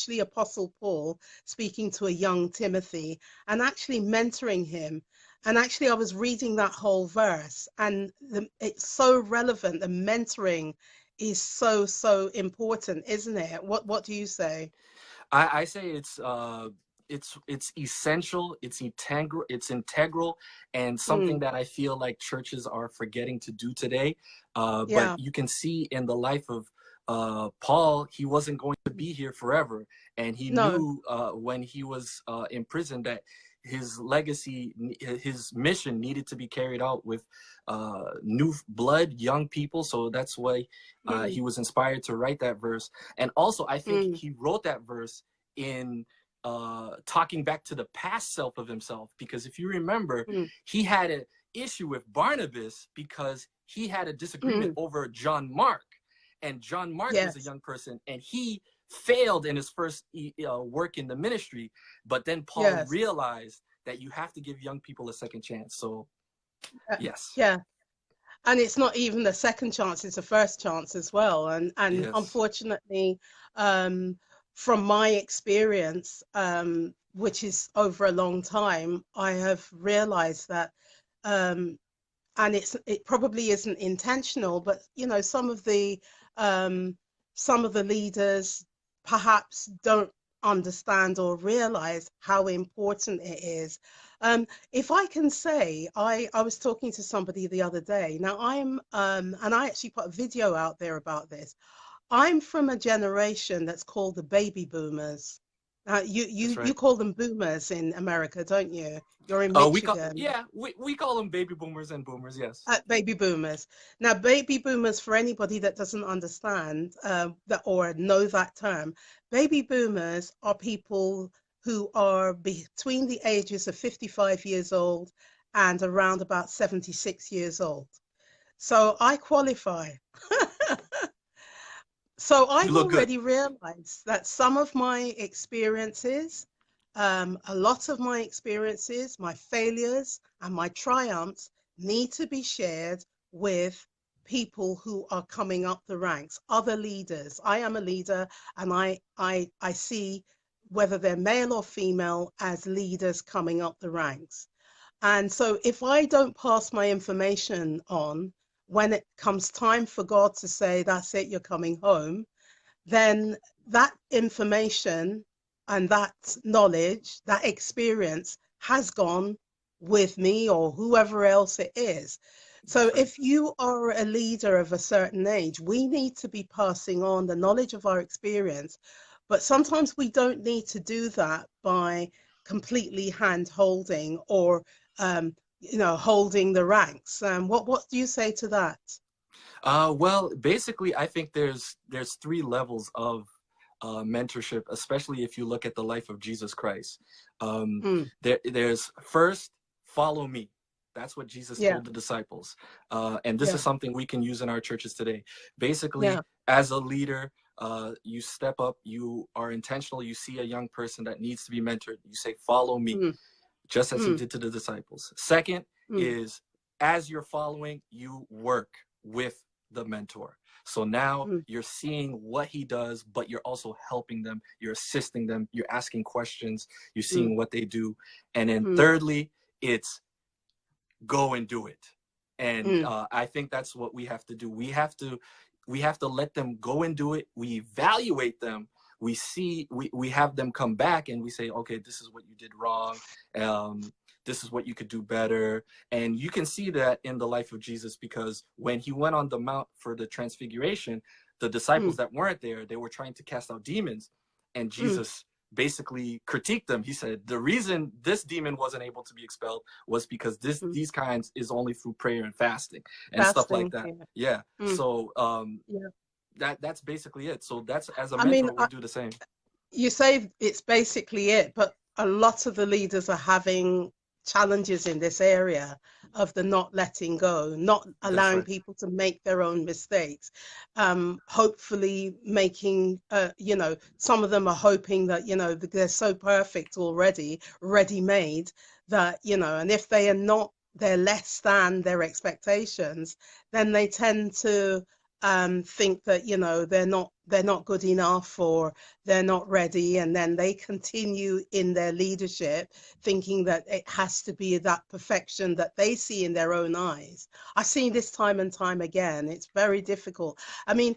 actually Apostle Paul speaking to a young Timothy and actually mentoring him. And actually, I was reading that whole verse, and it's so relevant. The mentoring is so, so important, isn't it? What do you say? I say it's essential, it's integral, and something Mm, that I feel like churches are forgetting to do today. But yeah. you can see in the life of Paul, he wasn't going to be here forever, and he No. knew when he was in prison that his legacy, his mission needed to be carried out with new blood, young people. So that's why Mm, he was inspired to write that verse. And also, I think mm, he wrote that verse in talking back to the past self of himself, because if you remember, mm, he had an issue with Barnabas because he had a disagreement mm. over John Mark, and John Mark was a Yes. young person, and he failed in his first work in the ministry. But then Paul Yes. realized that you have to give young people a second chance. So Uh, yes, yeah. And it's not even the second chance, it's a first chance as well. And yes, unfortunately, um, from my experience, which is over a long time, I have realized that, um, and it probably isn't intentional, but you know, um, some of the leaders perhaps don't understand or realize how important it is. If I can say, I was talking to somebody the other day. Now and I actually put a video out there about this. I'm from a generation that's called the baby boomers. You that's you right. you call them boomers in America, don't you? You're in We call, Michigan. yeah, we call them baby boomers and boomers. Yes, Baby boomers. Now, baby boomers, for anybody that doesn't understand that or know that term, baby boomers are people who are between the ages of 55 years old and around about 76 years old. So I qualify. So you I've look good. already realized that some of my experiences, a lot of my experiences, my failures and my triumphs need to be shared with people who are coming up the ranks, other leaders. I am a leader and I see whether they're male or female as leaders coming up the ranks. And so if I don't pass my information on when it comes time for God to say, that's it, you're coming home, then that information and that knowledge, that experience has gone with me or whoever else it is. So That's right. if you are a leader of a certain age, we need to be passing on the knowledge of our experience. But sometimes we don't need to do that by completely hand holding or holding the ranks. What do you say to that? Well, basically, I think there's three levels of mentorship, especially if you look at the life of Jesus Christ. Mm, There's first, follow me. That's what Jesus yeah, told the disciples, and this is yeah, something we can use in our churches today. Basically, yeah. as a leader, you step up. You are intentional. You see a young person that needs to be mentored. You say, "Follow me," Mm, just as he mm, did to the disciples. Second mm, is, as you're following, you work with the mentor. So now mm, you're seeing what he does, but you're also helping them, you're assisting them, you're asking questions, you're mm, seeing what they do. And then mm, thirdly, it's go and do it. And mm, I think that's what we have to do. We have to let them go and do it. We evaluate them. We have them come back and we say, okay, this is what you did wrong. Um, this is what you could do better. And you can see that in the life of Jesus, because when he went on the mount for the transfiguration, the disciples mm, that weren't there, they were trying to cast out demons. And mm, Jesus basically critiqued them. He said, the reason this demon wasn't able to be expelled was because mm. these kinds is only through prayer and fasting and stuff like Fasting. that. Yeah. Yeah. Mm, So yeah. that's basically it. So that's, as a I mean, mentor, we do the same. you say it's basically it, but a lot of the leaders are having challenges in this area of the not letting go, not That's allowing right. people to make their own mistakes. Hopefully making, some of them are hoping that, they're so perfect already, ready made that, and if they are not, they're less than their expectations, then they tend to think that, you know, they're not good enough or they're not ready, and then they continue in their leadership thinking that it has to be that perfection that they see in their own eyes. I've seen this time and time again. It's very difficult. I mean,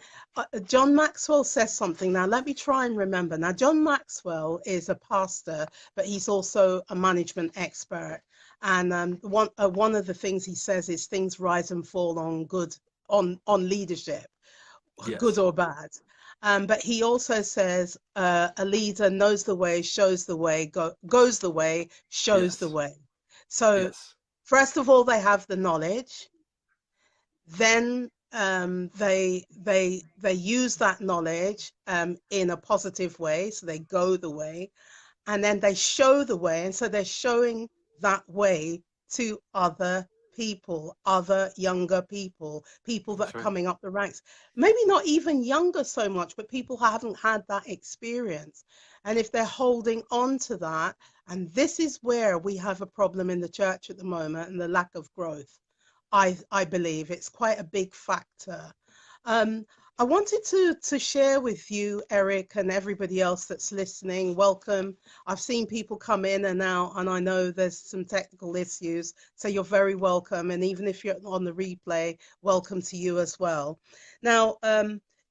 John Maxwell says something. Now let me try and remember. Now John Maxwell is a pastor, but he's also a management expert. And one of the things he says is things rise and fall on good on leadership, good Yes. or bad. But he also says a leader knows the way, shows the way, goes the way, shows the Yes. way. So Yes. first of all, they have the knowledge. Then they use that knowledge in a positive way, so they go the way, and then they show the way, and so they're showing that way to other people, other younger people, people that That's are right. coming up the ranks, maybe not even younger so much, but people who haven't had that experience. And if they're holding on to that, and this is where we have a problem in the church at the moment, and the lack of growth, I believe it's quite a big factor. Um, I wanted to share with you, Eric, and everybody else that's listening. Welcome. I've seen people come in and out, and I know there's some technical issues, so you're very welcome. And even if you're on the replay, welcome to you as well. Now,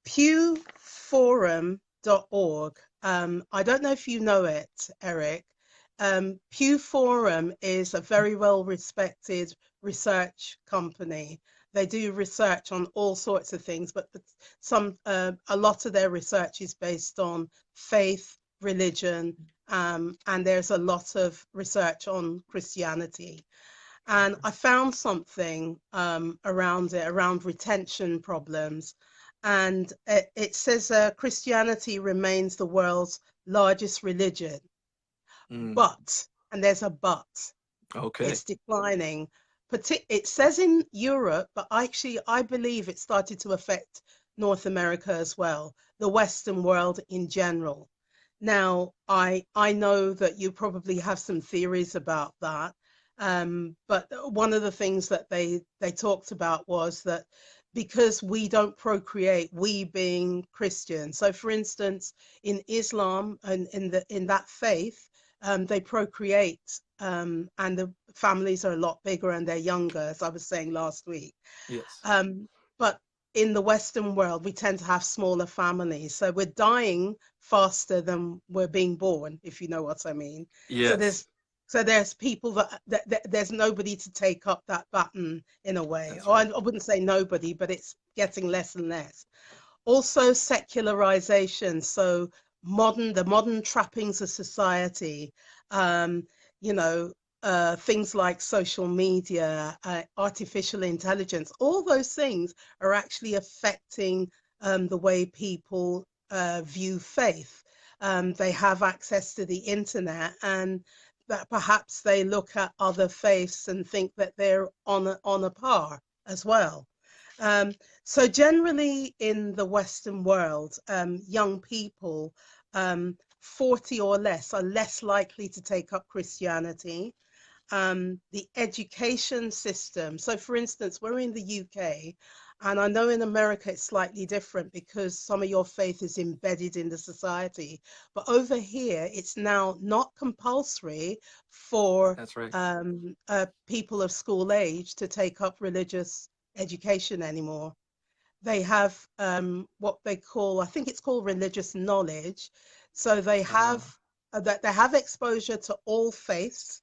pewforum.org. I don't know if you know it, Eric. Pew Forum is a very well respected research company. They do research on all sorts of things, but a lot of their research is based on faith, religion, and there's a lot of research on Christianity. And I found something around retention problems. And it says Christianity remains the world's largest religion, Mm. but, and there's a but, Okay. it's declining. It says in Europe, but actually I believe it started to affect North America as well, the Western world in general. Now, I know that you probably have some theories about that, but one of the things that they talked about was that because we don't procreate, we being Christian. So, for instance, in Islam and in that faith, they procreate, and the families are a lot bigger and they're younger, as I was saying last week. Yes. But in the Western world, we tend to have smaller families. So we're dying faster than we're being born, if you know what I mean. So Yes. there's people that there's nobody to take up that baton in a way. That's Or right. I wouldn't say nobody, but it's getting less and less. Also secularization, so the modern trappings of society, um, you know, things like social media, artificial intelligence, all those things are actually affecting the way people view faith. They have access to the internet, and that perhaps they look at other faiths and think that they're on a par as well. Um, so generally in the Western world, young people, 40 or less, are less likely to take up Christianity. The education system. So for instance, we're in the UK, and I know in America it's slightly different because some of your faith is embedded in the society. But over here, it's now not compulsory for That's right. people of school age to take up religious education anymore. They have what they call, I think it's called religious knowledge. So they have Ah. that they have exposure to all faiths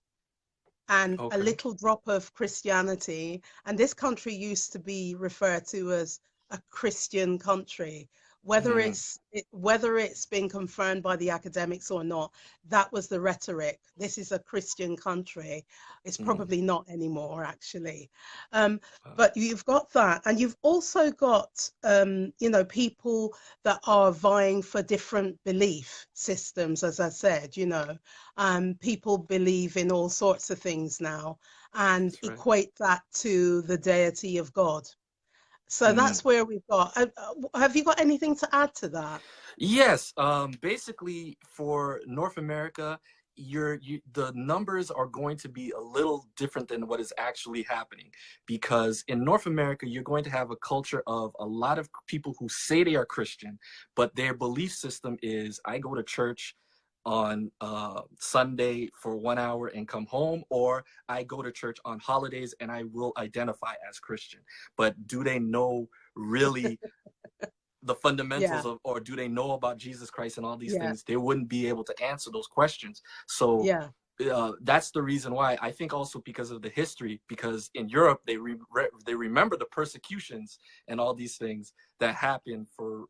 and a Okay. little drop of Christianity. And this country used to be referred to as a Christian country. Mm. Whether it's been confirmed by the academics or not, that was the rhetoric. This is a Christian country. It's Mm. probably not anymore, actually. Um, Wow. but you've got that, and you've also got people that are vying for different belief systems, as I said. People believe in all sorts of things now and That's right. equate that to the deity of God. So Mm. that's where we've got. Have you got anything to add to that? Yes. Basically, for North America, the numbers are going to be a little different than what is actually happening, because in North America, you're going to have a culture of a lot of people who say they are Christian, but their belief system is, I go to church on Sunday for 1 hour and come home, or I go to church on holidays and I will identify as Christian. But do they know really the fundamentals Yeah. of, or do they know about Jesus Christ and all these Yeah. things? They wouldn't be able to answer those questions. So Yeah. that's the reason why. I think also because of the history, because in Europe they remember the persecutions and all these things that happened for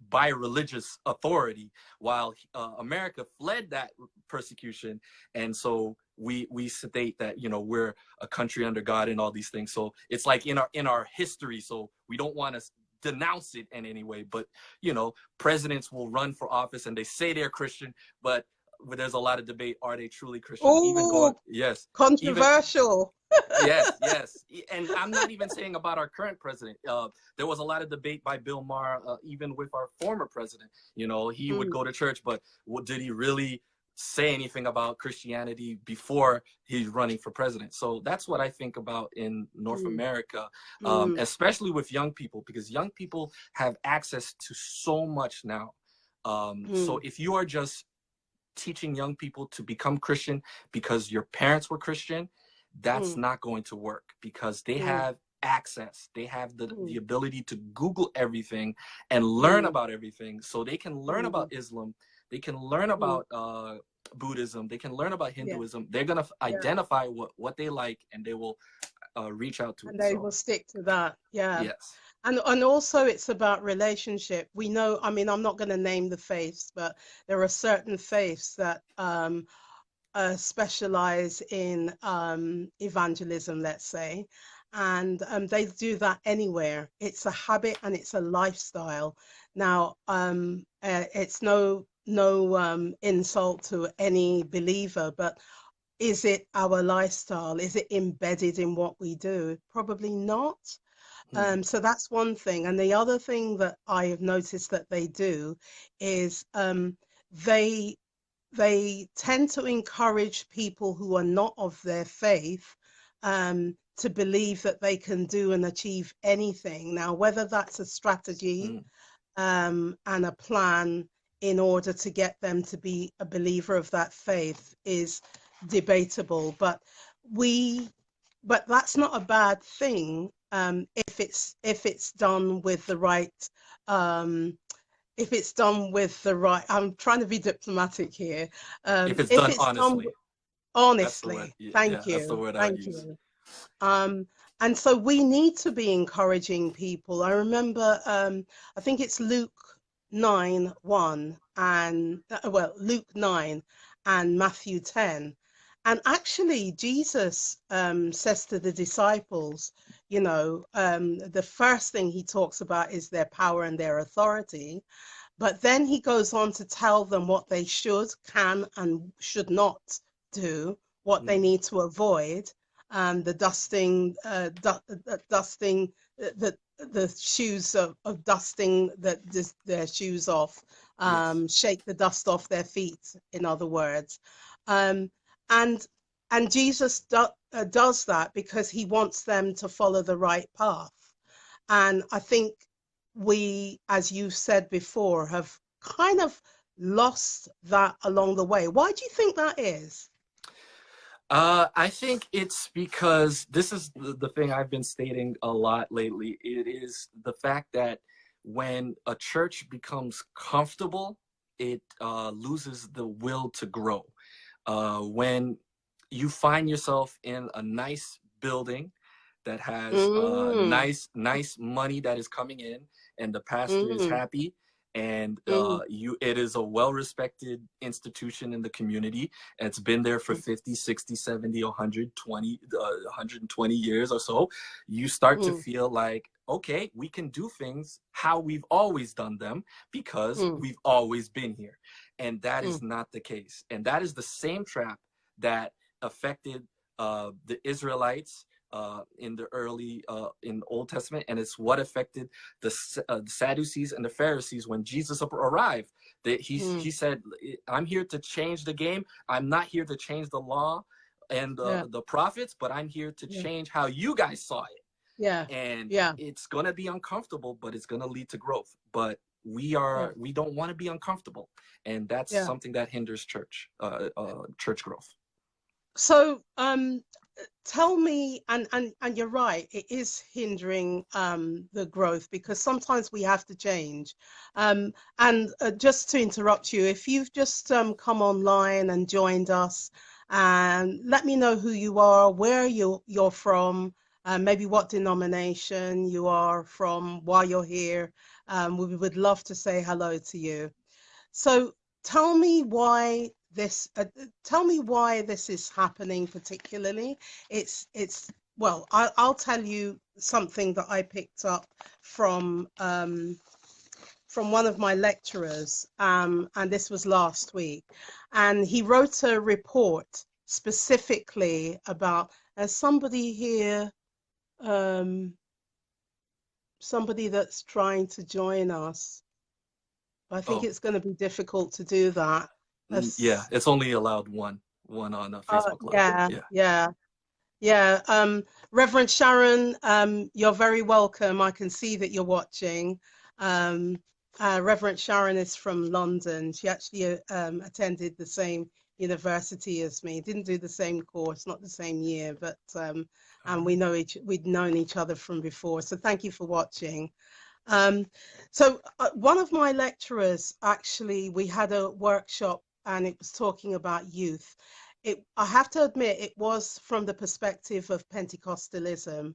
by religious authority, while America fled that persecution. And so we state that, you know, we're a country under God and all these things. So it's like in our history. So we don't want to denounce it in any way, but you know, presidents will run for office and they say they're Christian, but there's a lot of debate, are they truly Christian? Even going, Oh, yes, even controversial. yes, and I'm not even saying about our current president. There was a lot of debate by Bill Maher, even with our former president. You know, he would go to church, but did he really say anything about Christianity before he's running for president? So that's what I think about in North America, especially with young people, because young people have access to so much now. So if you are just teaching young people to become Christian because your parents were Christian, that's not going to work, because they have access. They have the ability to Google everything and learn about everything. So they can learn about Islam. They can learn about Buddhism. They can learn about Hinduism. They're going to identify what they like, and they will reach out to it. And they will stick to that. Yeah. Yes. And also it's about relationship. We know, I mean, I'm not going to name the faiths, but there are certain faiths that specialize in evangelism, let's say, and they do that anywhere. It's a habit and it's a lifestyle. Now, it's no insult to any believer, but is it our lifestyle? Is it embedded in what we do? Probably not. So that's one thing. And the other thing that I have noticed that they do is they tend to encourage people who are not of their faith to believe that they can do and achieve anything. Now, whether that's a strategy and a plan in order to get them to be a believer of that faith is debatable, but that's not a bad thing if it's done with the right I'm trying to be diplomatic here. If it's If done it's honestly. done That's the word. honestly, Yeah, that's the word I would use. you. And so we need to be encouraging people. I remember, I think it's Luke 9:1 and Luke 9 and Matthew 10. And actually, Jesus says to the disciples, you know, the first thing he talks about is their power and their authority. But then he goes on to tell them what they should, can, and should not do, what they need to avoid, the dusting, the shoes of dusting their shoes off, shake the dust off their feet, in other words. And Jesus does that because he wants them to follow the right path. And I think we, as you said before, have kind of lost that along the way. Why do you think that is? I think it's because this is the thing I've been stating a lot lately. It is the fact that when a church becomes comfortable, it loses the will to grow. When you find yourself in a nice building that has nice money that is coming in, and the pastor is happy, and it is a well-respected institution in the community, and it's been there for 50, 60, 70, 120 years or so, you start to feel like, okay, we can do things how we've always done them because we've always been here. And that is not the case. And that is the same trap that affected the Israelites in the early in the Old Testament, and it's what affected the Sadducees and the Pharisees when Jesus arrived. Mm. He said, I'm here to change the game. I'm not here to change the law and Yeah. the prophets, but I'm here to Yeah. change how you guys saw it. Yeah. And Yeah. it's going to be uncomfortable, but it's going to lead to growth. But Yeah. we don't want to be uncomfortable. And that's Yeah. something that hinders church growth. So, tell me, and you're right, it is hindering the growth because sometimes we have to change. And just to interrupt you, if you've just come online and joined us, and let me know who you are, where you're from, maybe what denomination you are from, why you're here. We would love to say hello to you. So tell me why this tell me why this is happening particularly. It's well, I'll tell you something that I picked up from from one of my lecturers, and this was last week, and he wrote a report specifically about somebody here, um, somebody that's trying to join us. I think Oh, it's going to be difficult to do that. yeah, As, it's only allowed one on a Facebook Live. yeah, Yeah. yeah, yeah. Reverend Sharon, you're very welcome. I can see that you're watching. Um, Reverend Sharon is from London. She actually attended the same university as me. Didn't do the same course, not the same year, but All and right. we'd known each other from before. So thank you for watching. Um, one of my lecturers, actually, we had a workshop and it was talking about youth. I have to admit, it was from the perspective of Pentecostalism,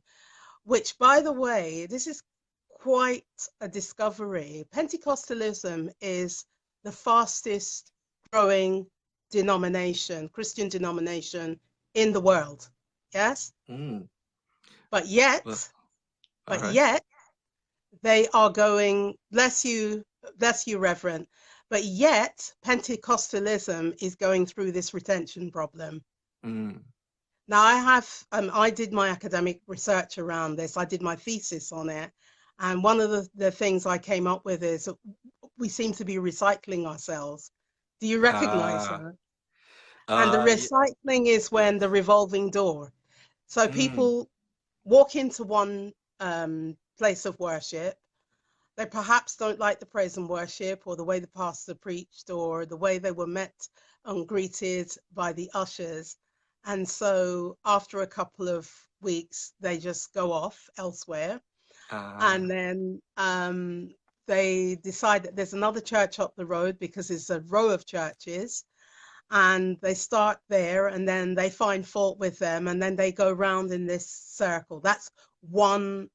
which, by the way, this is quite a discovery. Pentecostalism is the fastest growing denomination, Christian denomination in the world. Yes, Mm, but well, yet, all but right. yet they are going, bless you, Reverend. But yet, Pentecostalism is going through this retention problem. Mm, Now, I did my academic research around this. I did my thesis on it. And one of the things I came up with is we seem to be recycling ourselves. Do you recognize uh, that? And the yeah, recycling is when the yes. revolving door. So Mm, people walk into one place of worship. They perhaps don't like the praise and worship or the way the pastor preached or the way they were met and greeted by the ushers. And so after a couple of weeks, they just go off elsewhere. uh, And then they decide that there's another church up the road because it's a row of churches. And they start there and then they find fault with them and then they go round in this circle. That's one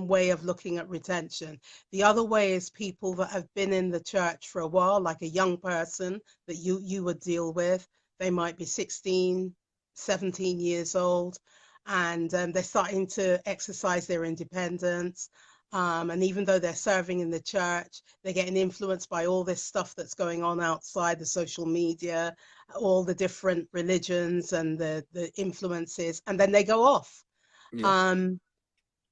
way of looking at retention. The other way is people that have been in the church for a while, like a young person that you would deal with. They might be 16, 17 years old, and they're starting to exercise their independence. And even though they're serving in the church, they're getting influenced by all this stuff that's going on outside the social media, all the different religions and the influences, and then they go off. yeah. Um,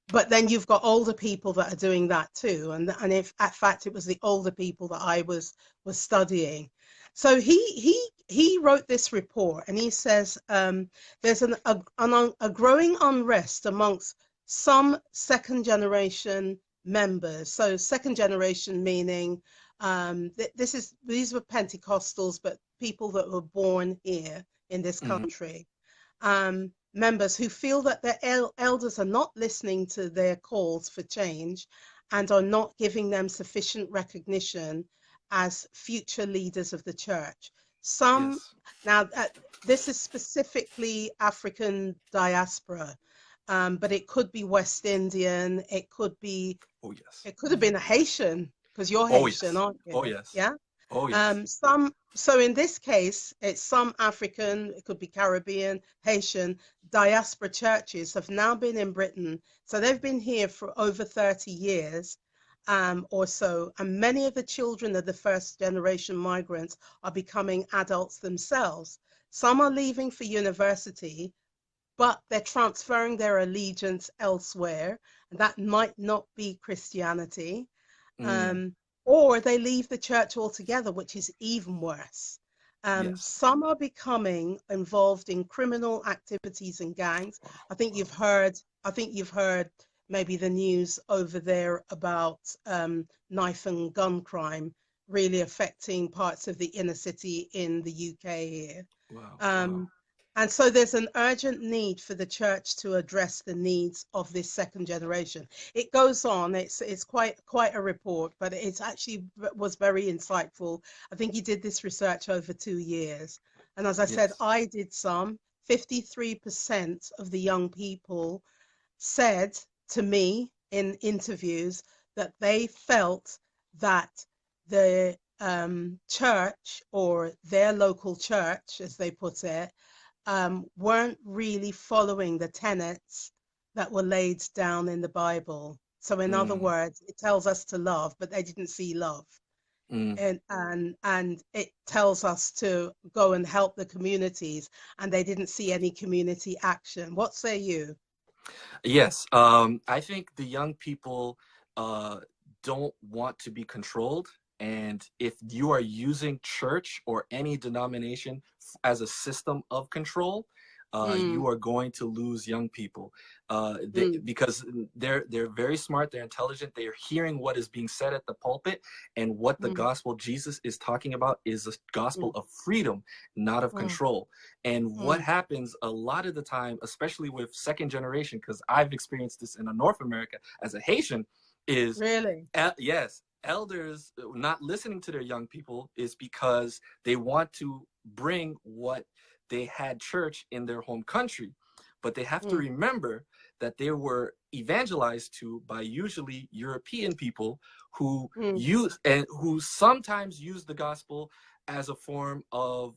but then you've got older people that are doing that too, and if in fact it was the older people that I was studying. So he wrote this report, and he says there's a growing unrest amongst some second generation members. So second generation meaning these were Pentecostals, but people that were born here in this Hmm. country, members who feel that their elders are not listening to their calls for change and are not giving them sufficient recognition as future leaders of the church. Some Yes. now this is specifically African diaspora, but it could be West Indian, Oh yes. it could have been a Haitian because you're Oh Haitian, yes. aren't Oh you? yes. Yeah. Oh yes. So in this case, it's some African, it could be Caribbean, Haitian diaspora churches have now been in Britain. So they've been here for over 30 years or so. And many of the children of the first generation migrants are becoming adults themselves. Some are leaving for university, but they're transferring their allegiance elsewhere. And that might not be Christianity. Mm, Um, or they leave the church altogether, which is even worse. Yes. Some are becoming involved in criminal activities and gangs. Wow. I think you've heard. I think you've heard maybe the news over there about knife and gun crime really affecting parts of the inner city in the UK here. Wow. Wow. Um, and so there's an urgent need for the church to address the needs of this second generation. It goes on. It's quite a report, but it's actually was very insightful. I think he did this research over 2 years. And as I said, Yes. I did some. 53% of the young people said to me in interviews that they felt that the church or their local church, as they put it, weren't really following the tenets that were laid down in the Bible. So, in other Mm, words, it tells us to love, but they didn't see love. mm. And it tells us to go and help the communities, and they didn't see any community action. What say you? Yes, I think the young people uh, don't want to be controlled. And if you are using church or any denomination as a system of control, Mm, you are going to lose young people mm, because they're very smart, they're intelligent, they are hearing what is being said at the pulpit, and what the mm, gospel Jesus is talking about is a gospel mm, of freedom, not of mm, control. And what mm, happens a lot of the time, especially with second generation, because I've experienced this in North America as a Haitian, is really? yes, elders not listening to their young people is because they want to bring what they had church in their home country. But they have to Mm, remember that they were evangelized to by usually European people who mm, use and who sometimes use the gospel as a form of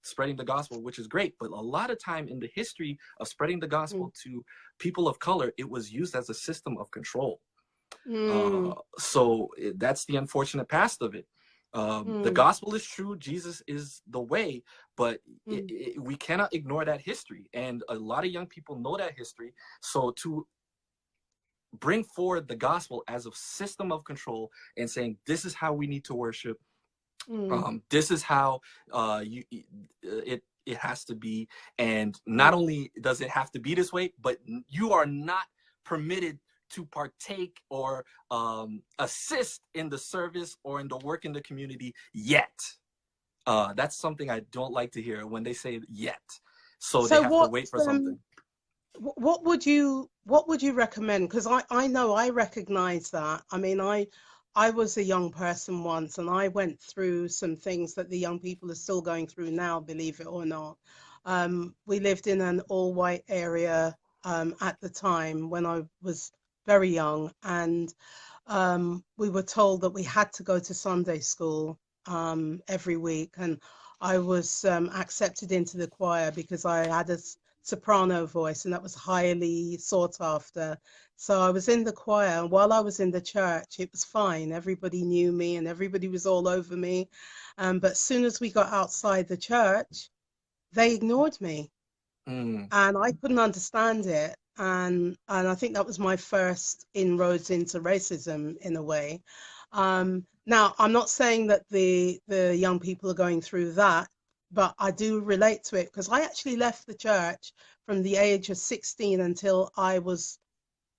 spreading the gospel, which is great. But a lot of time in the history of spreading the mm, gospel to people of color, it was used as a system of control. mm, So that's the unfortunate past of it. The mm, gospel is true. Jesus is the way, but mm, we cannot ignore that history. And a lot of young people know that history. So to bring forward the gospel as a system of control and saying, this is how we need to worship. mm, This is how it has to be. And not mm. only does it have to be this way, but you are not permitted to partake or assist in the service or in the work in the community yet. That's something I don't like to hear when they say yet. So they So have to what wait for something. what would you recommend? Because I know I recognize that. I mean, I was a young person once, and I went through some things that the young people are still going through now, believe it or not. We lived in an all-white area at the time when I was very young, and we were told that we had to go to Sunday school every week, and I was accepted into the choir because I had a soprano voice, and that was highly sought after. So I was in the choir, and while I was in the church, it was fine. Everybody knew me, and everybody was all over me. But as soon as we got outside the church, they ignored me, Mm, and I couldn't understand it. And I think that was my first inroads into racism in a way. Now, I'm not saying that the young people are going through that, but I do relate to it because I actually left the church from the age of 16 until I was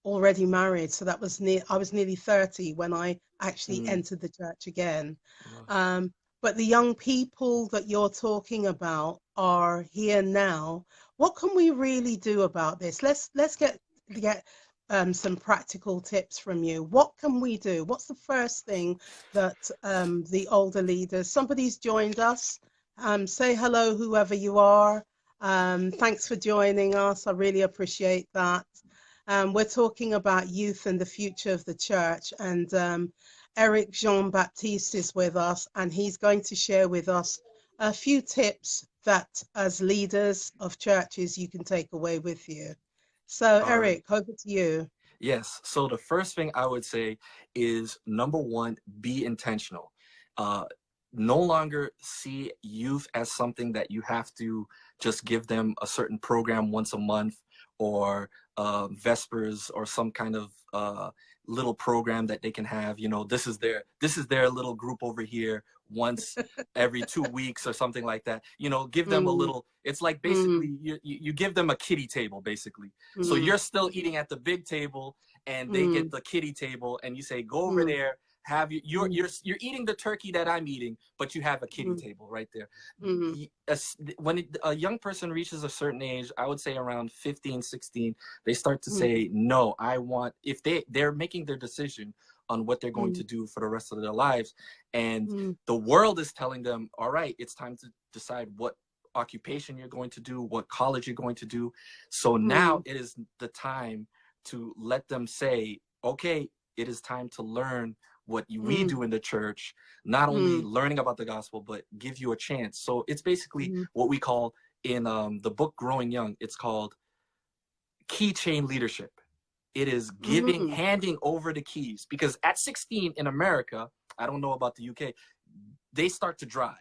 already married. So that was I was nearly 30 when I actually mm, entered the church again. wow. Um, but the young people that you're talking about are here now. What can we really do about this? Let's get some practical tips from you. What can we do? What's the first thing that the older leaders? Somebody's joined us. Say hello, whoever you are. Thanks for joining us. I really appreciate that. We're talking about youth and the future of the church. And Eric Jean-Baptiste is with us, and he's going to share with us a few tips that, as leaders of churches, you can take away with you. So, All right. Eric, over to you. Yes. So the first thing I would say is number one, be intentional. Uh, no longer see youth as something that you have to just give them a certain program once a month or Vespers, or some kind of little program that they can have. You know, this is their little group over here once every 2 weeks or something like that. You know, give them a Mm, little. It's like mm, basically you give them a kiddie table basically. So mm, you're still eating at the big table, and they get mm, the kiddie table, and you say, go over mm, there. Have you, mm, you're eating the turkey that I'm eating, but you have a kiddie mm, table right there. mm, When a young person reaches a certain age, I would say around 15, 16, they start to mm, say, no, I want, if they're making their decision on what they're going to mm, do for the rest of their lives, and mm, the world is telling them, all right, it's time to decide what occupation you're going to do, what college you're going to do. So now mm, it is the time to let them say, okay, it is time to learn what we mm, do in the church, not only mm, learning about the gospel, but give you a chance. So it's basically mm, what we call in the book Growing Young, it's called keychain leadership. It is mm. handing over the keys, because at 16 in America, I don't know about the UK, they start to drive.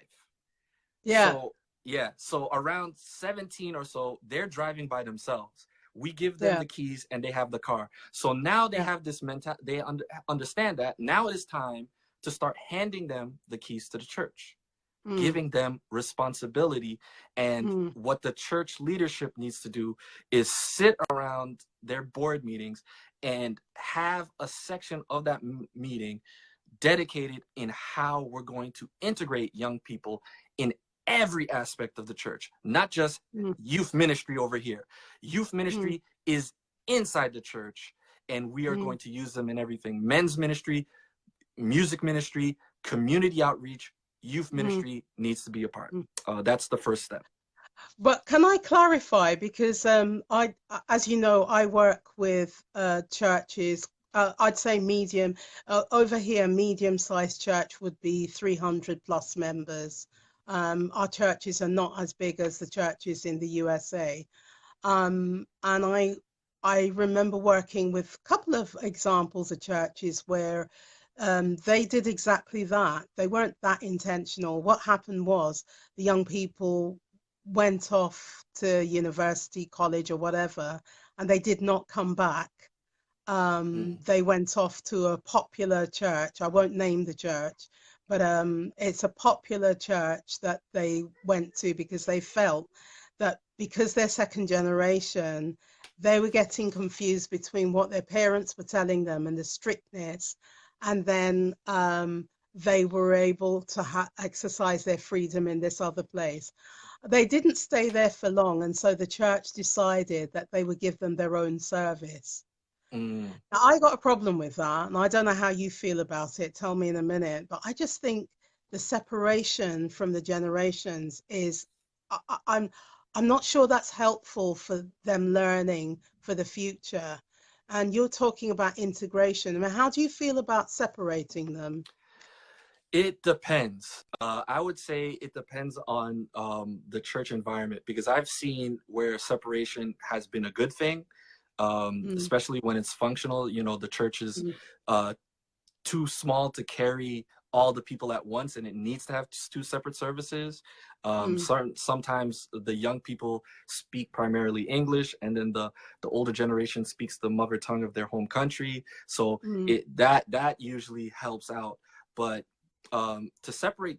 Yeah, So yeah, so around 17 or so, they're driving by themselves. We give them yeah, the keys and they have the car. So now they yeah. have this they understand that now it is time to start handing them the keys to the church, Mm, giving them responsibility. And mm, what the church leadership needs to do is sit around their board meetings and have a section of that meeting dedicated in how we're going to integrate young people in every aspect of the church, not just mm, youth ministry over here. Youth mm, ministry is inside the church, and we are mm, going to use them in everything. Men's ministry, music ministry, community outreach, youth mm, ministry needs to be a part. mm. That's the first step. But can I clarify? Because as you know, I work with churches. I'd say medium. Over here, medium-sized church would be 300 plus members. Our churches are not as big as the churches in the USA. And I remember working with a couple of examples of churches where they did exactly that. They weren't that intentional. What happened was the young people went off to university, college, or whatever, and they did not come back. Mm, They went off to a popular church. I won't name the church, but it's a popular church that they went to because they felt that because they're second generation, they were getting confused between what their parents were telling them and the strictness, and then they were able to exercise their freedom in this other place. They didn't stay there for long, and so the church decided that they would give them their own service. mm. Now, I got a problem with that, and I don't know how you feel about it. Tell me in a minute. But I just think the separation from the generations is, I, I- I'm, I'm not sure that's helpful for them learning for the future. And you're talking about integration. I mean, how do you feel about separating them? It depends. I would say it depends on the church environment, because I've seen where separation has been a good thing, Mm, especially when it's functional. You know, the church is mm, uh, too small to carry all the people at once, and it needs to have two separate services. mm, Sometimes the young people speak primarily English, and then the older generation speaks the mother tongue of their home country. So mm, that usually helps out. But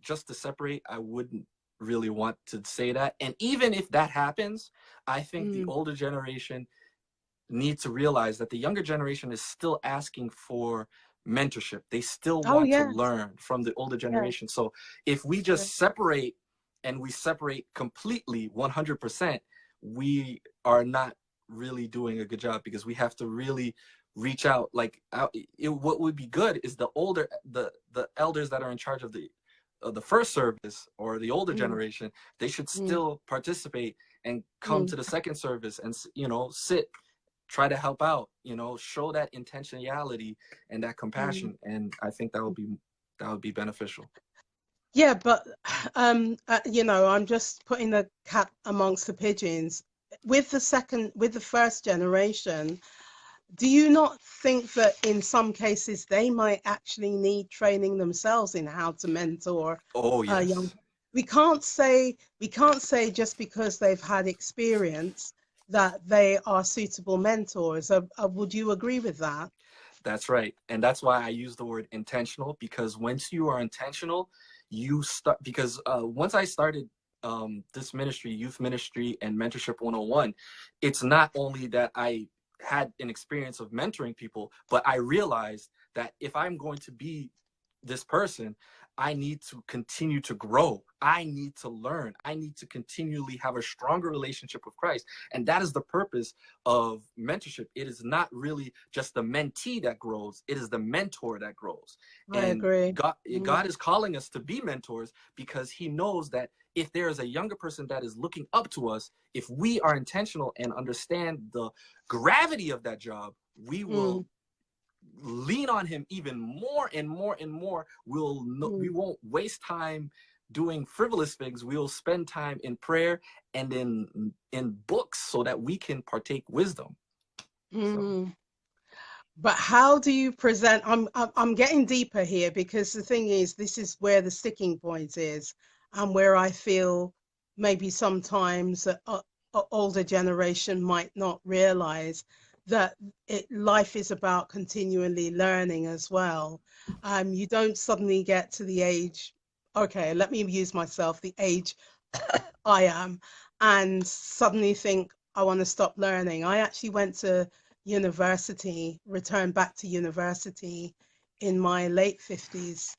just to separate, I wouldn't really want to say that. And even if that happens, I think the mm. older generation need to realize that the younger generation is still asking for mentorship. They still Oh, want to yes. learn from the older Yeah. generation. So if we Yeah. just separate, and we separate completely 100%, we are not really doing a good job, because we have to really reach out. Like what would be good is the elders that are in charge of the first service, or the older Mm, generation, they should mm, still participate and come mm, to the second service and sit, try to help out, show that intentionality and that mm. compassion. And I think that would be beneficial. Yeah, but I'm just putting the cat amongst the pigeons. With the first generation, do you not think that in some cases they might actually need training themselves in how to mentor Oh young? yes. We can't say just because they've had experience that they are suitable mentors. Would you agree with that? That's right. And that's why I use the word intentional, because once you are intentional, you start, because once I started this ministry, youth ministry and mentorship 101, it's not only that I had an experience of mentoring people, but I realized that if I'm going to be this person, I need to continue to grow. I need to learn. I need to continually have a stronger relationship with Christ. And that is the purpose of mentorship. It is not really just the mentee that grows, it is the mentor that grows. I And agree. God is calling us to be mentors because he knows that if there is a younger person that is looking up to us, if we are intentional and understand the gravity of that job, we will Mm, lean on him even more and more and more. We mm, won't waste time doing frivolous things. We'll spend time in prayer and in books so that we can partake wisdom. So mm. But how do you present? I'm getting deeper here because the thing is, this is where the sticking point is, and where I feel maybe sometimes a older generation might not realize that life is about continually learning as well. You don't suddenly get to the age, okay, let me use myself, the age I am, and suddenly think I want to stop learning. I actually went to university, returned back to university in my late 50s,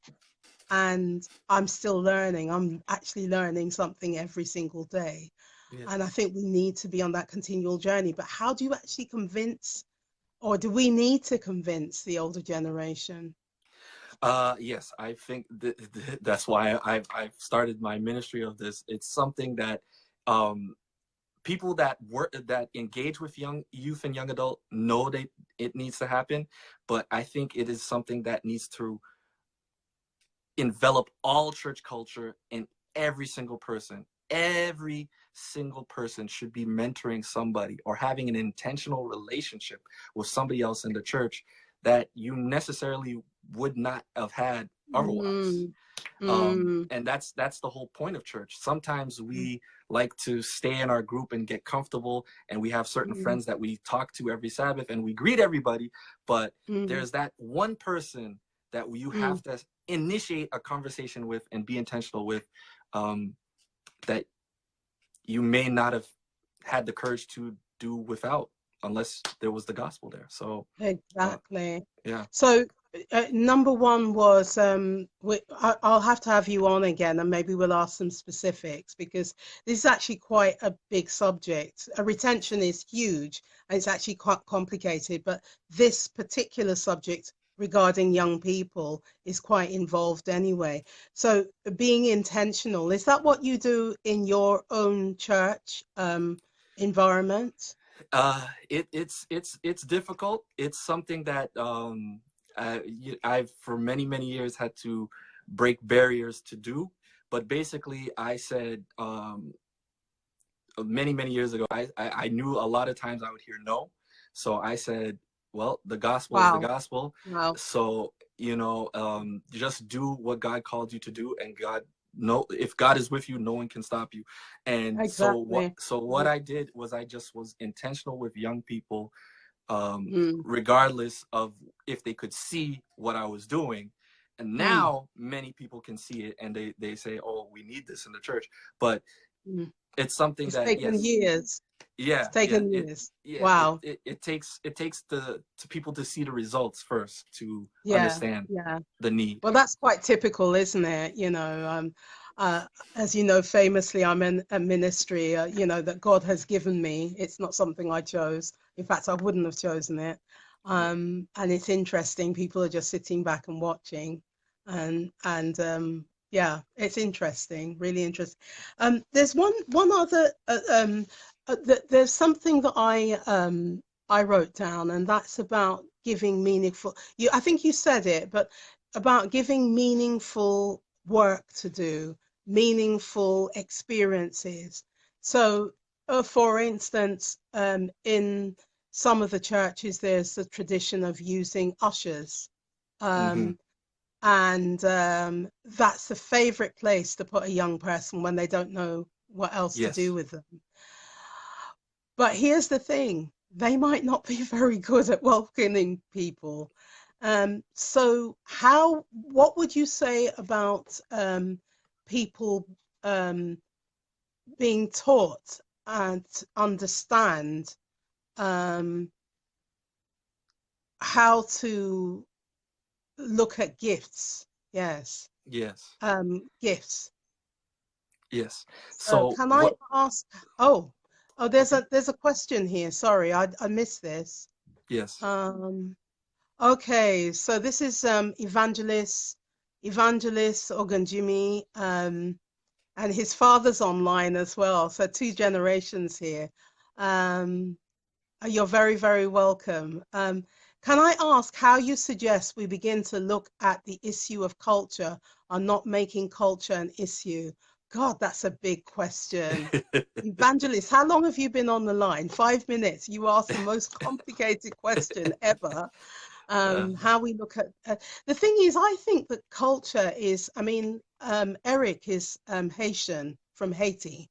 and I'm still learning. I'm actually learning something every single day. And I yes. think we need to be on that continual journey. But how do you actually convince, or do we need to convince the older generation? Yes, I think that's why I've started my ministry of this. It's something that um people that work that engage with young youth and young adult know that it needs to happen, but I think it is something that needs to envelop all church culture in every single person. Every single person should be mentoring somebody or having an intentional relationship with somebody else in the church that you necessarily would not have had otherwise. Mm, mm, And that's the whole point of church. Sometimes mm, we like to stay in our group and get comfortable, and we have certain mm, friends that we talk to every Sabbath and we greet everybody, but mm, there's that one person that you mm. have to initiate a conversation with and be intentional with, um, that you may not have had the courage to do without unless there was the gospel there. So uh, Exactly. yeah. So, number one was I'll have to have you on again, and maybe we'll ask some specifics because this is actually quite a big subject. Retention is huge, and it's actually quite complicated. But this particular subject regarding young people is quite involved anyway. So, being intentional, is that what you do in your own church environment? It's difficult. It's something that I've for many years had to break barriers to do. But basically, I said many years ago, I knew a lot of times I would hear no, so I said, well, the gospel is the Wow. gospel. Wow. So just do what God called you to do, and God, no, if God is with you, no one can stop you. And Exactly. so what I did was I just was intentional with young people, Mm, regardless of if they could see what I was doing. And mm, now many people can see it, and they say, oh, we need this in the church. But mm. it's something It's that, taken yes, years. It's yeah, taken years. Wow. it takes to people to see the results first to Yeah. understand Yeah. the need. Well, that's quite typical, isn't it? Uh, as you know, famously, I'm in a ministry, that God has given me. It's not something I chose. In fact, I wouldn't have chosen it. Yeah. And it's interesting. People are just sitting back and watching, and yeah, it's interesting, really interesting. There's one other. There's something that I wrote down, and that's about giving meaningful. I think you said it, but about giving meaningful work to do, meaningful experiences. So, for instance, in some of the churches, there's the tradition of using ushers. Hmm. Um, and that's the favorite place to put a young person when they don't know what else to do Yes. with them. But here's the thing, they might not be very good at welcoming people. So what would you say about people being taught and understand um, how to look at gifts? Yes, Yes. gifts. Yes. So So can I what? ask? Oh, Okay. there's a question here. Sorry, I missed this. Yes. Um, okay, so this is Evangelist Ogunjimi, and his father's online as well. So two generations here. Um, you're very, very welcome. Can I ask how you suggest we begin to look at the issue of culture and not making culture an issue? God, that's a big question. Evangelist, how long have you been on the line? 5 minutes. You asked the most complicated question ever. Uh, How we look at the thing is, I think that culture is, I mean, Eric is Haitian from Haiti.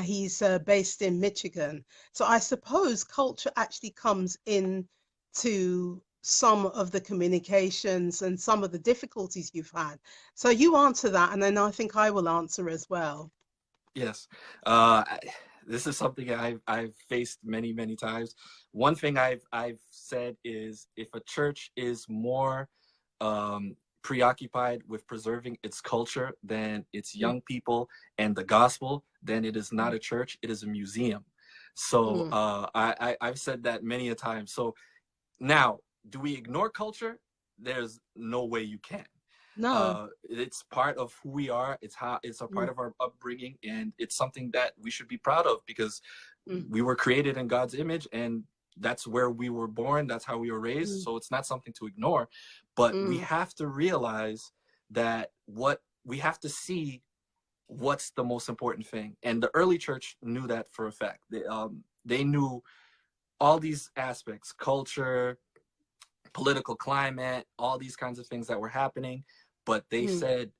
He's based in Michigan. So I suppose culture actually comes in to some of the communications and some of the difficulties you've had. So you answer that, and then I think I will answer as well. yes. This is something I've faced many times. One thing I've said is if a church is more preoccupied with preserving its culture than its Mm, young people and the gospel, then it is not mm, a church. It is a museum. So mm. I've said that many a time. So now, do we ignore culture? There's no way you can. No. It's part of who we are. It's a part Mm, of our upbringing, and it's something that we should be proud of because mm, we were created in God's image, and that's where we were born. That's how we were raised. mm, So it's not something to ignore, but we mm. have to realize that what we have to see what's the most important thing. And the early church knew that for a fact. They knew all these aspects, culture, political climate, all these kinds of things that were happening. But they Mm, said,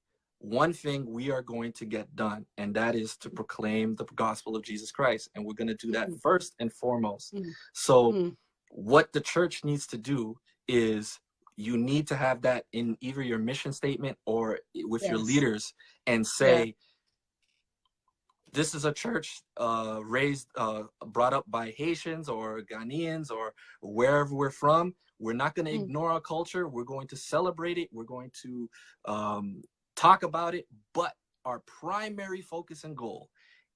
one thing we are going to get done, and that is to proclaim the gospel of Jesus Christ. And we're going to do that mm, first and foremost. mm, So, mm. what the church needs to do is you need to have that in either your mission statement or with your Yes. leaders and Yeah. say, this is a church brought up by Haitians or Ghanaians or wherever we're from. We're not going to Mm, ignore our culture. We're going to celebrate it. We're going to um, talk about it. But our primary focus and goal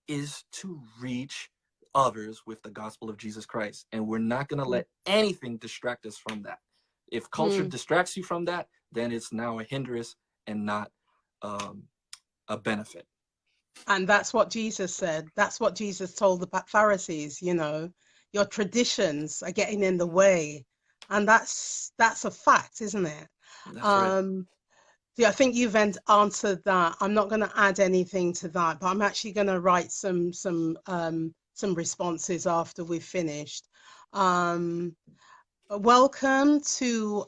is to reach others with the gospel of Jesus Christ. And we're not going to mm, let anything distract us from that. If culture mm. distracts you from that, then it's now a hindrance and not um, a benefit. And that's what Jesus said. That's what Jesus told the Pharisees, your traditions are getting in the way. And that's a fact, isn't it? That's right. Um, yeah, I think you've answered that. I'm not going to add anything to that, but I'm actually going to write some responses after we've finished. Um, Welcome to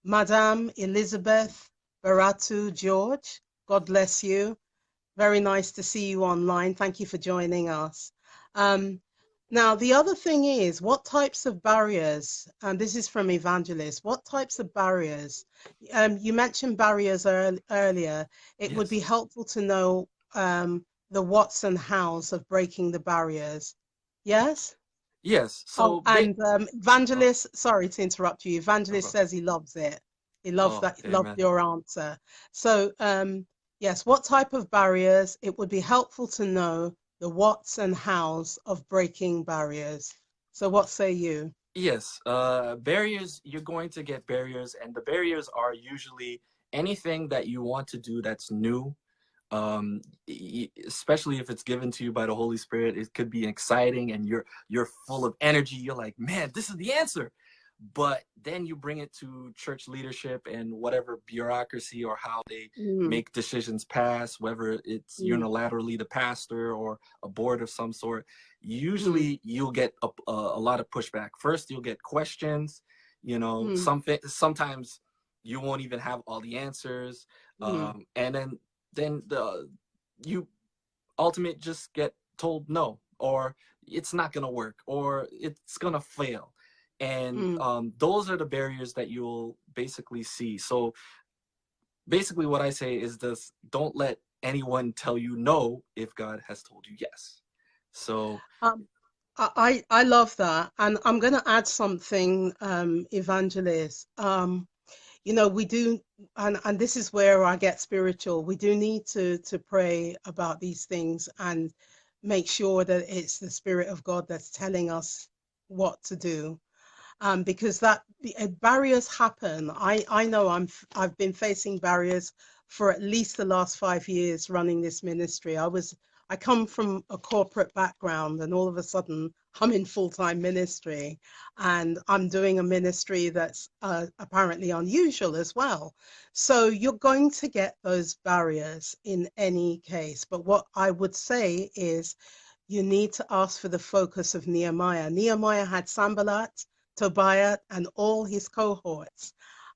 Madame Elizabeth Baratu George. God bless you. Very nice to see you online. Thank you for joining us. Um, Now, the other thing is, what types of barriers, and this is from Evangelist, what types of barriers? You mentioned barriers earlier. It would be Yes. helpful to know the whats and hows of breaking the barriers. Yes? Yes. Oh, So, and oh, Evangelist, sorry to interrupt you. no Evangelist problem. says he loves it. He loved Oh, that, loved amen. your answer. So, yes, what type of barriers? It would be helpful to know the whats and hows of breaking barriers. So, what say you? Yes. Barriers, you're going to get barriers, and the barriers are usually anything that you want to do that's new. Especially if it's given to you by the Holy Spirit, it could be exciting and you're full of energy. You're like, man, this is the answer. But then you bring it to church leadership and whatever bureaucracy or how they Mm, make decisions pass, whether it's mm, unilaterally the pastor or a board of some sort. mm, Usually you'll get a lot of pushback. First, you'll get questions. mm, Sometimes you won't even have all the answers, mm, and then you ultimately just get told no. or it's not going to work, or it's going to fail. And mm. those are the barriers that you'll basically see. So basically what I say is this: don't let anyone tell you no if God has told you yes. So Um, I love that, and I'm going to add something, Evangelist. You know, we do, and this is where I get spiritual. We do need to pray about these things and make sure that it's the Spirit of God that's telling us what to do. Because that barriers happen. I know I've been facing barriers for at least the last 5 years running this ministry. I come from a corporate background, and all of a sudden I'm in full-time ministry, and I'm doing a ministry that's apparently unusual as well. So you're going to get those barriers in any case. But what I would say is you need to ask for the focus of Nehemiah. Nehemiah had Sanballat, Tobiah, and all his cohorts.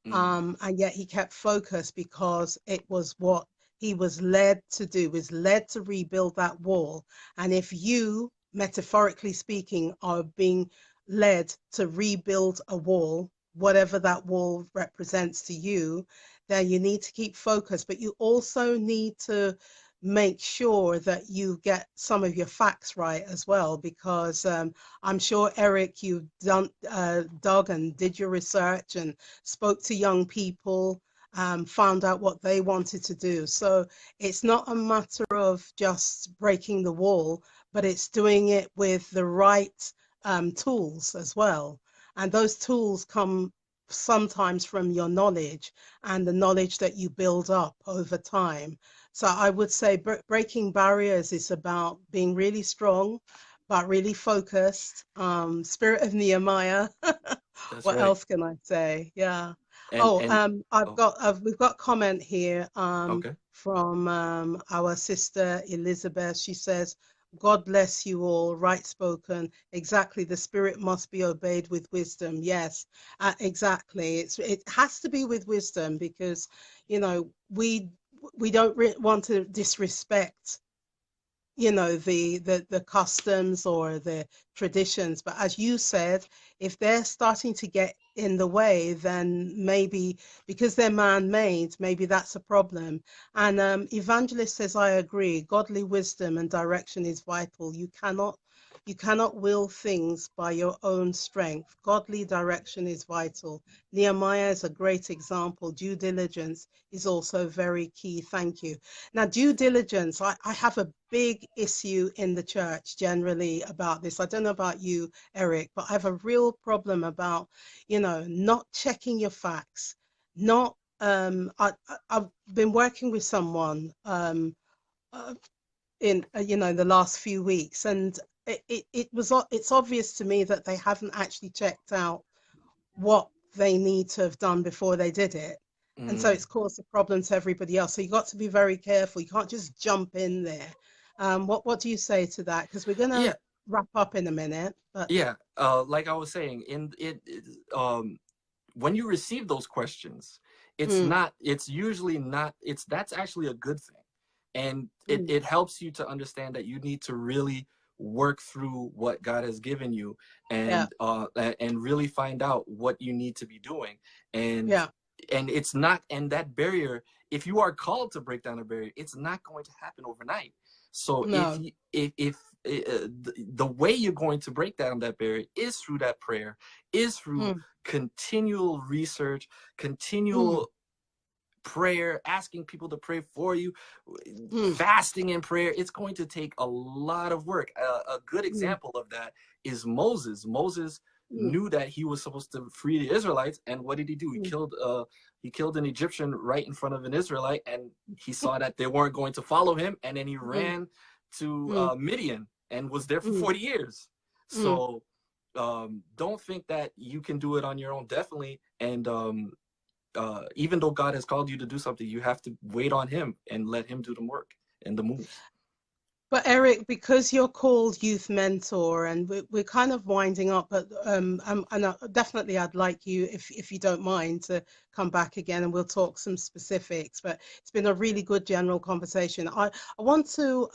mm, And yet he kept focused because it was what he was led to do, was led to rebuild that wall. And if you, metaphorically speaking, are being led to rebuild a wall, whatever that wall represents to you, then you need to keep focused. But you also need to make sure that you get some of your facts right as well, because I'm sure, Eric, you've dug and did your research and spoke to young people, found out what they wanted to do. So it's not a matter of just breaking the wall, but it's doing it with the right tools as well. And those tools come sometimes from your knowledge and the knowledge that you build up over time. So I would say breaking barriers is about being really strong, but really focused. Spirit of Nehemiah. that's What right. else can I say? Yeah. Oh, And I've oh, got we've got comment here okay. from our sister Elizabeth. She says, "God bless you all. Right spoken. Exactly. The spirit must be obeyed with wisdom." Yes, exactly. It has to be with wisdom because, you know, we don't want to disrespect, you know, the customs or the traditions, but as you said, if they're starting to get in the way, then maybe because they're man-made, maybe that's a problem. And Evangelist says, I agree, godly wisdom and direction is vital. You cannot will things by your own strength. Godly direction is vital. Nehemiah is a great example. Due diligence is also very key. Thank you. Now, due diligence, I have a big issue in the church generally about this. I don't know about you, Eric, but I have a real problem about, you know, not checking your facts, not, I've been working with someone uh, in, you know, the last few weeks, and it's obvious to me that they haven't actually checked out what they need to have done before they did it. And so Mm, it's caused a problem to everybody else. So you got to be very careful. You can't just jump in there. What do you say to that? Because we're going to yeah, wrap up in a minute. But yeah. Like I was saying, when you receive those questions, mm, it's usually not, that's actually a good thing. And mm, it helps you to understand that you need to really work through what God has given you, yeah, and really find out what you need to be doing. And yeah, it's not, and that barrier, if you are called to break down a barrier, it's not going to happen overnight. So if no, you if the way you're going to break down that barrier is through that prayer, is through mm, continual research, mm, continual prayer, asking people to pray for you, mm, fasting in prayer. It's going to take a lot of work. A good mm, example of that is Moses. Moses mm, knew that he was supposed to free the Israelites, and what did he do? mm, He killed an Egyptian right in front of an Israelite, and he saw that they weren't going to follow him, and then he mm, ran to mm, Midian and was there for mm, 40 years. mm. So don't think that you can do it on your own. Definitely. And even though God has called you to do something, you have to wait on him and let him do the work and the moves. But Eric, because you're called youth mentor, and we're kind of winding up, but and definitely I'd like you, if you don't mind, to come back again, and we'll talk some specifics. But it's been a really good general conversation. I want to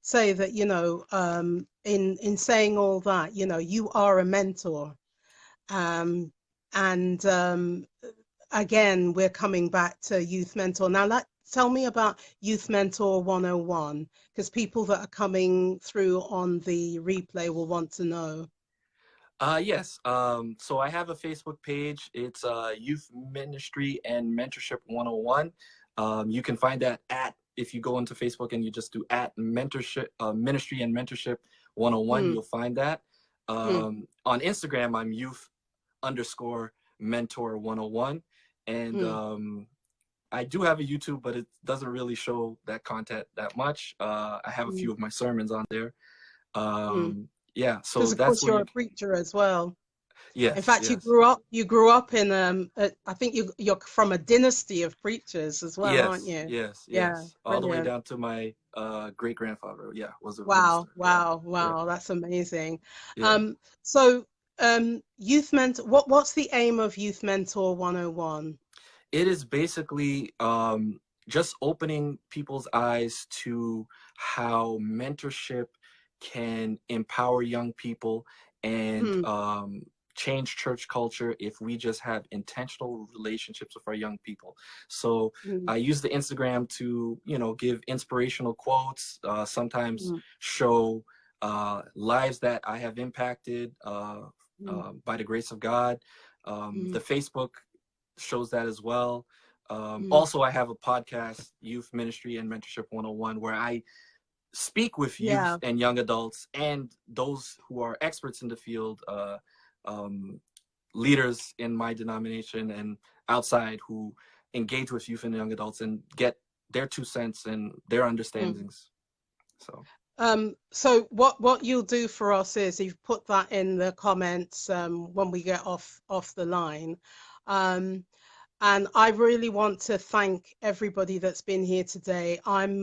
say that, you know, in saying all that, you know, you are a mentor, um, and again, we're coming back to Youth Mentor. Now, tell me about Youth Mentor 101, because people that are coming through on the replay will want to know. Yes. So I have a Facebook page. It's Youth Ministry and Mentorship 101. You can find that if you go into Facebook and you just do at mentorship Ministry and Mentorship 101, Mm, you'll find that. mm, On Instagram, I'm youth_mentor 101. And mm, I do have a YouTube, but it doesn't really show that content that much. I have a mm, few of my sermons on there. mm. Yeah, so Because of that's course where you're you a preacher as well. In yes, fact, yes. you grew up in I think you're from a dynasty of preachers as well, aren't Yes, you? yes, Yeah, yes. All the way brilliant. down to my great grandfather. Yeah, was a Wow, minister. Yeah, wow, yeah, wow, that's amazing. yeah. So Youth Mentor, what's the aim of Youth Mentor 101? It is basically just opening people's eyes to how mentorship can empower young people and Mm, change church culture if we just have intentional relationships with our young people. So mm, I use the Instagram to, give inspirational quotes, sometimes mm, show lives that I have impacted mm, by the grace of God. The mm, Facebook shows that as well. mm. Also, I have a podcast, Youth Ministry and Mentorship 101, where I speak with youth Yeah. and young adults and those who are experts in the field, um, leaders in my denomination and outside who engage with youth and young adults and get their 2 cents and their Mm. understandings. So, So what you'll do for us is you've put that in the comments when we get off the line. Um, And I really want to thank everybody that's been here today. I'm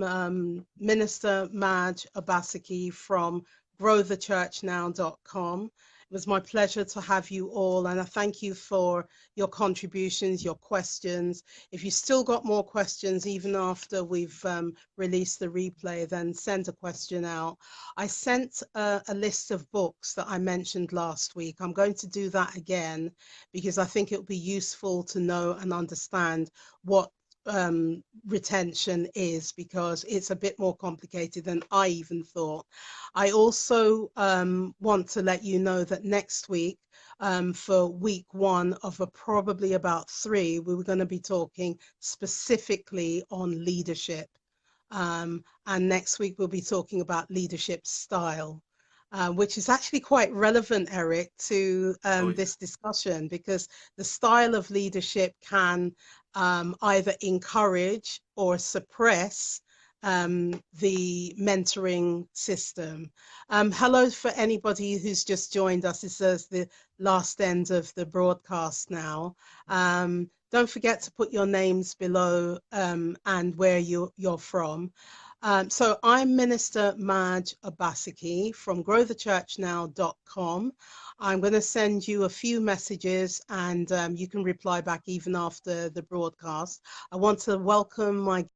Minister Madge Obaseki from growthechurchnow.com. It was my pleasure to have you all, and I thank you for your contributions, your questions. If you still got more questions, even after we've released the replay, then send a question out. I sent a list of books that I mentioned last week. I'm going to do that again because I think it will be useful to know and understand what retention is, because it's a bit more complicated than I even thought. I also want to let you know that next week, for week one of probably about 3, we were going to be talking specifically on leadership. And next week we'll be talking about leadership style. Which is actually quite relevant, Eric, to oh yeah, this discussion, because the style of leadership can either encourage or suppress the mentoring system. Hello for anybody who's just joined us. This is the last end of the broadcast now. Don't forget to put your names below and where you're from. So I'm Minister Madge Obaseki from growthechurchnow.com. I'm going to send you a few messages, and you can reply back even after the broadcast. I want to welcome my